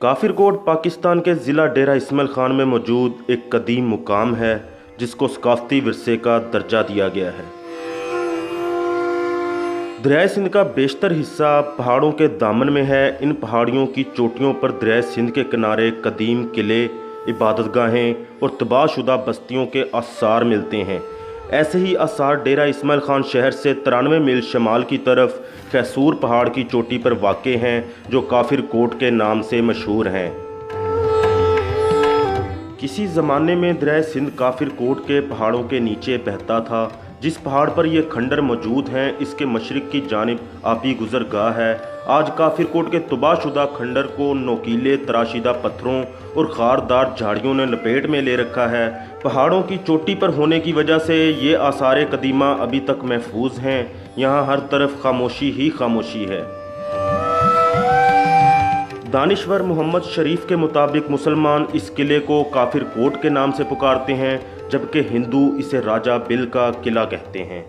काफिर कोट पाकिस्तान के ज़िला डेरा इस्माइल खान में मौजूद एक कदीम मुकाम है जिसको सकाफ़ती विरसे का दर्जा दिया गया है। दरियाए सिंध का बेशतर हिस्सा पहाड़ों के दामन में है। इन पहाड़ियों की चोटियों पर दरियाए सिंध के किनारे कदीम किले, इबादतगाहें और तबाहशुदा बस्तियों के आसार मिलते हैं। ऐसे ही आसार डेरा इस्माइल खान शहर से 93 मील शमाल की तरफ कैसूर पहाड़ की चोटी पर वाक़े हैं जो काफिर कोट के नाम से मशहूर हैं। किसी ज़माने में दरियाए सिंध काफिर कोट के पहाड़ों के नीचे बहता था। जिस पहाड़ पर ये खंडर मौजूद हैं इसके मशरिक की जानिब आबी गुज़रगाह है। आज काफिर कोट के तबाहशुदा खंडर को नोकीले तराशीदा पत्थरों और खारदार झाड़ियों ने लपेट में ले रखा है। पहाड़ों की चोटी पर होने की वजह से ये आसार कदीमा अभी तक महफूज हैं। यहाँ हर तरफ खामोशी ही खामोशी है। दानिश्वर मोहम्मद शरीफ के मुताबिक मुसलमान इस किले को काफिर कोट के नाम से पुकारते हैं, जबकि हिंदू इसे राजा बिल का किला कहते हैं।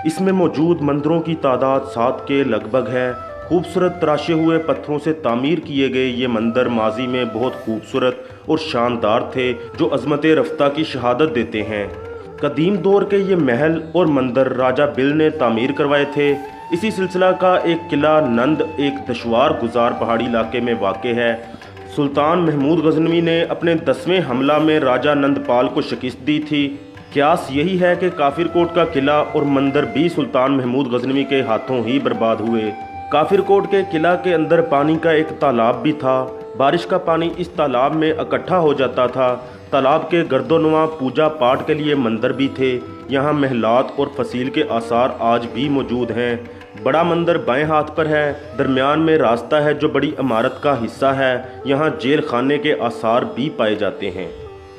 इसमें मौजूद मंदिरों की तादाद 7 के लगभग है। खूबसूरत तराशे हुए पत्थरों से तामीर किए गए ये मंदिर माजी में बहुत खूबसूरत और शानदार थे जो अजमत रफ्ता की शहादत देते हैं। कदीम दौर के ये महल और मंदिर राजा बिल ने तामीर करवाए थे। इसी सिलसिला का एक किला नंद एक दुश्वार गुजार पहाड़ी इलाके में वाक़े है। सुल्तान महमूद गजनवी ने अपने 10वें हमला में राजा नंदपाल को शिकस्त दी थी। क्यास यही है कि काफिर कोट का किला और मंदिर भी सुल्तान महमूद गजनवी के हाथों ही बर्बाद हुए। काफिर कोट के किला के अंदर पानी का एक तालाब भी था। बारिश का पानी इस तालाब में इकट्ठा हो जाता था। तालाब के गर्दोनुमा पूजा पाठ के लिए मंदिर भी थे। यहाँ महलात और फसील के आसार आज भी मौजूद हैं। बड़ा मंदिर बाएं हाथ पर है। दरमियान में रास्ता है जो बड़ी इमारत का हिस्सा है। यहाँ जेल खाने के आसार भी पाए जाते हैं।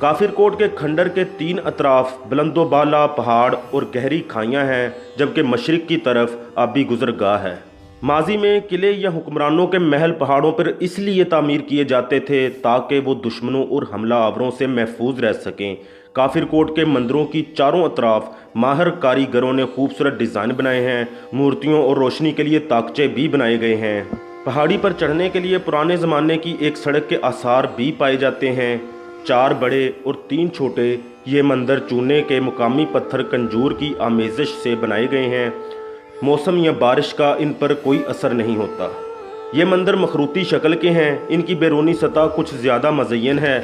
काफिर कोट के खंडर के 3 अतराफ बुलंदोबाला पहाड़ और गहरी खाइयाँ हैं, जबकि मशरिक की तरफ आबी गुज़रगाह है। माजी में किले या हुक्मरानों के महल पहाड़ों पर इसलिए तामीर किए जाते थे ताकि वो दुश्मनों और हमला आवरों से महफूज रह सकें। काफिर कोट के मंदिरों की चारों अतराफ माहिर कारीगरों ने खूबसूरत डिज़ाइन बनाए हैं। मूर्तियों और रोशनी के लिए ताकचे भी बनाए गए हैं। पहाड़ी पर चढ़ने के लिए पुराने ज़माने की एक सड़क के आसार भी पाए जाते हैं। 4 बड़े और 3 छोटे ये मंदिर चूने के मुकामी पत्थर कंजूर की आमेज़श से बनाए गए हैं। मौसम या बारिश का इन पर कोई असर नहीं होता। ये मंदिर मखरूती शक्ल के हैं। इनकी बैरूनी सतह कुछ ज़्यादा मज़य्यन है।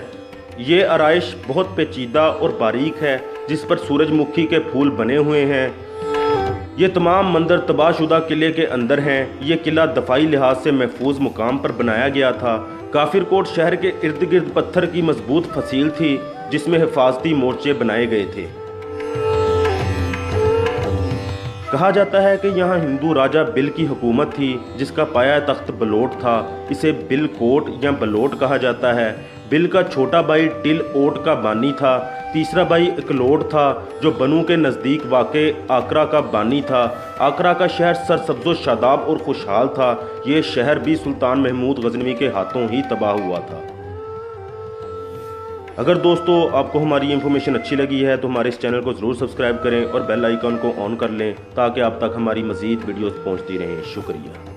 ये आराइश बहुत पेचीदा और बारीक है जिस पर सूरजमुखी के फूल बने हुए हैं। ये तमाम मंदिर तबाहशुदा किले के अंदर हैं। ये किला दफाई लिहाज से महफूज मुकाम पर बनाया गया था। काफिर कोट शहर के इर्द गिर्द पत्थर की मजबूत फसील थी जिसमें हिफाजती मोर्चे बनाए गए थे। कहा जाता है कि यहाँ हिंदू राजा बिल की हुकूमत थी जिसका पाया तख्त बलोट था। इसे बिल कोट या बलोट कहा जाता है। बिल का छोटा भाई टिल ओट का बानी था। तीसरा भाई इकलोट था जो बनू के नज़दीक वाक़े आकरा का बानी था। आकरा का शहर सरसब्ज़ो शादाब और खुशहाल था। ये शहर भी सुल्तान महमूद गजनवी के हाथों ही तबाह हुआ था। अगर दोस्तों आपको हमारी इन्फॉर्मेशन अच्छी लगी है तो हमारे इस चैनल को ज़रूर सब्सक्राइब करें और बेल आइकन को ऑन कर लें ताकि आप तक हमारी मज़ीद वीडियोस पहुंचती रहें। शुक्रिया।